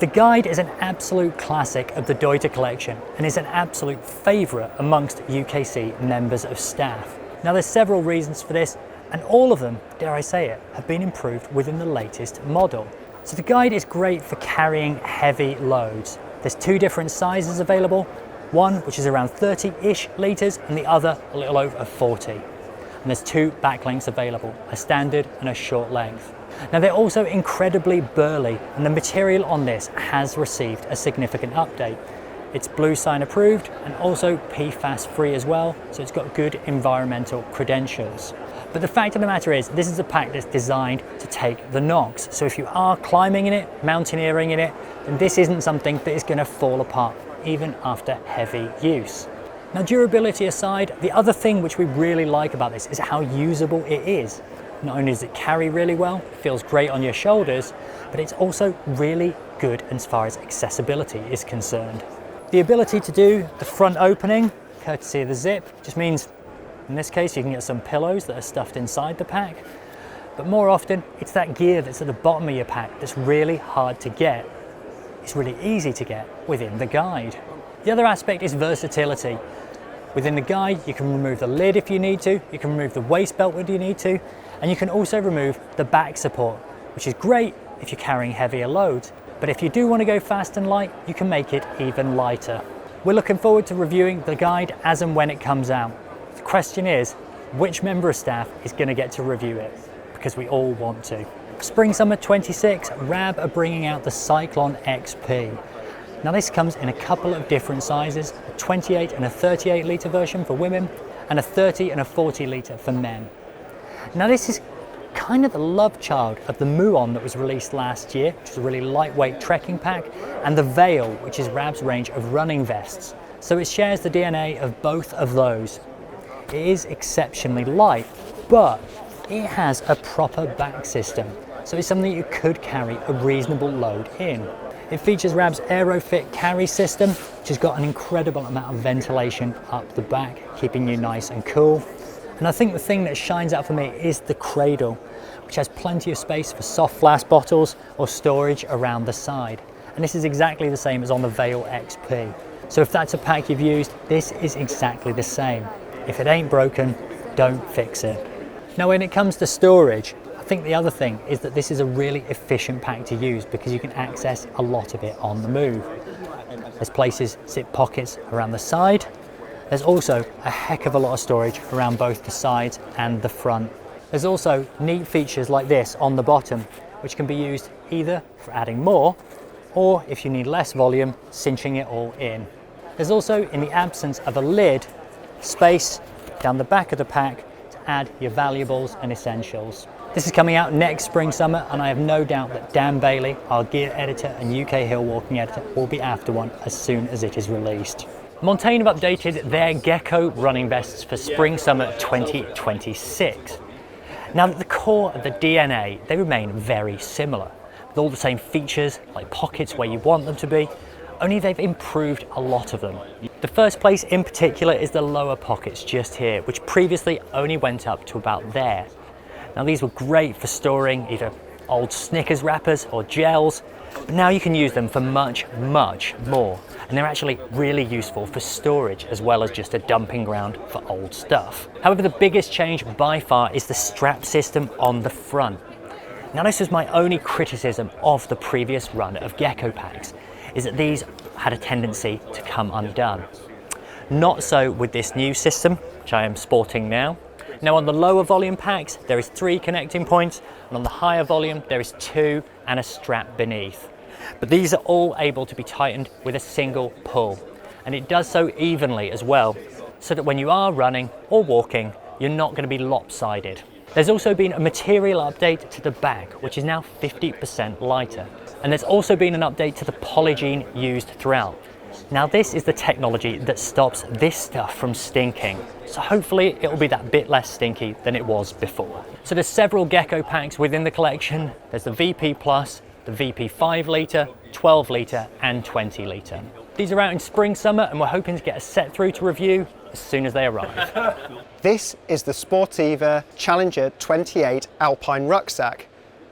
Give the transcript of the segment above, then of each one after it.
The guide is an absolute classic of the Deuter collection and is an absolute favourite amongst UKC members of staff. Now there's several reasons for this, and all of them, dare I say it, have been improved within the latest model. So the guide is great for carrying heavy loads. There's two different sizes available, one which is around 30-ish litres and the other a little over 40. And there's two back lengths available, a standard and a short length. Now they're also incredibly burly, and the material on this has received a significant update. It's Blue Sign approved and also PFAS free as well, so it's got good environmental credentials. But the fact of the matter is, this is a pack that's designed to take the knocks. So if you are climbing in it, mountaineering in it, then this isn't something that is going to fall apart even after heavy use. Now durability aside, the other thing which we really like about this is how usable it is. Not only does it carry really well, feels great on your shoulders, but it's also really good as far as accessibility is concerned. The ability to do the front opening, courtesy of the zip, just means in this case you can get some pillows that are stuffed inside the pack, but more often it's that gear that's at the bottom of your pack that's really hard to get. It's really easy to get within the guide. The other aspect is versatility. Within the guide you can remove the lid if you need to, you can remove the waist belt when you need to, and you can also remove the back support, which is great if you're carrying heavier loads, but if you do want to go fast and light, you can make it even lighter. We're looking forward to reviewing the guide as and when it comes out. The question is, which member of staff is going to get to review it? Because we all want to. Spring/Summer 26, RAB are bringing out the Cyclone XP. Now this comes in a couple of different sizes, a 28 and a 38 litre version for women, and a 30 and a 40 litre for men. Now this is kind of the love child of the Muon that was released last year, which is a really lightweight trekking pack, and the Veil, which is RAB's range of running vests. So it shares the DNA of both of those. It is exceptionally light, but it has a proper back system, so it's something you could carry a reasonable load in. It features RAB's AeroFit carry system, which has got an incredible amount of ventilation up the back, keeping you nice and cool. And I think the thing that shines out for me is the cradle, which has plenty of space for soft flask bottles or storage around the side. And this is exactly the same as on the Veil XP. So if that's a pack you've used, this is exactly the same. If it ain't broken, don't fix it. Now when it comes to storage, I think the other thing is that this is a really efficient pack to use because you can access a lot of it on the move. There's places, zip pockets around the side. There's also a heck of a lot of storage around both the sides and the front. There's also neat features like this on the bottom, which can be used either for adding more, or if you need less volume, cinching it all in. There's also, in the absence of a lid, space down the back of the pack to add your valuables and essentials. This is coming out next spring/summer, and I have no doubt that Dan Bailey, our gear editor and UK Hillwalking editor, will be after one as soon as it is released. Montane have updated their Gecko running vests for spring/summer 2026. Now the core of the DNA, they remain very similar, with all the same features like pockets where you want them to be, only they've improved a lot of them. The first place in particular is the lower pockets just here, which previously only went up to about there. Now these were great for storing either old Snickers wrappers or gels, but now you can use them for much, much more. And they're actually really useful for storage as well as just a dumping ground for old stuff. However, the biggest change by far is the strap system on the front. Now this was my only criticism of the previous run of Gecko packs, is that these had a tendency to come undone. Not so with this new system, which I am sporting now. Now on the lower volume packs, there is 3 connecting points, and on the higher volume, there is 2 and a strap beneath. But these are all able to be tightened with a single pull, and it does so evenly as well, so that when you are running or walking, you're not going to be lopsided. There's also been a material update to the back, which is now 50% lighter. And there's also been an update to the polygene used throughout. Now this is the technology that stops this stuff from stinking. So hopefully it will be that bit less stinky than it was before. So there's several Gecko packs within the collection. There's the VP Plus, the VP 5 litre, 12 litre and 20 litre. These are out in spring/summer and we're hoping to get a set through to review as soon as they arrive. This is the Sportiva Challenger 28 Alpine Rucksack.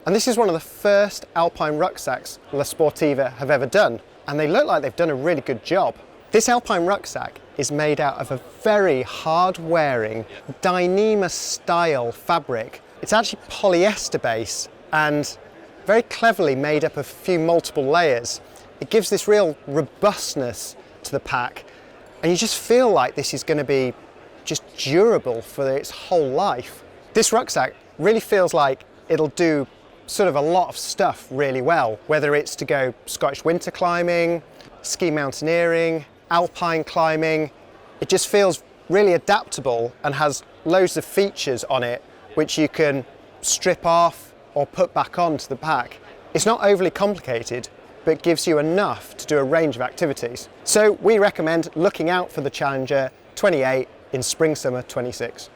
And this is one of the first alpine rucksacks La Sportiva have ever done, and they look like they've done a really good job. This alpine rucksack is made out of a very hard-wearing Dyneema style fabric. It's actually polyester base and very cleverly made up of a few multiple layers. It gives this real robustness to the pack, and you just feel like this is going to be just durable for its whole life. This rucksack really feels like it'll do sort of a lot of stuff really well, whether it's to go Scottish winter climbing, ski mountaineering, alpine climbing. It just feels really adaptable and has loads of features on it which you can strip off or put back onto the pack. It's not overly complicated, but gives you enough to do a range of activities. So we recommend looking out for the Challenger 28 in spring summer 26.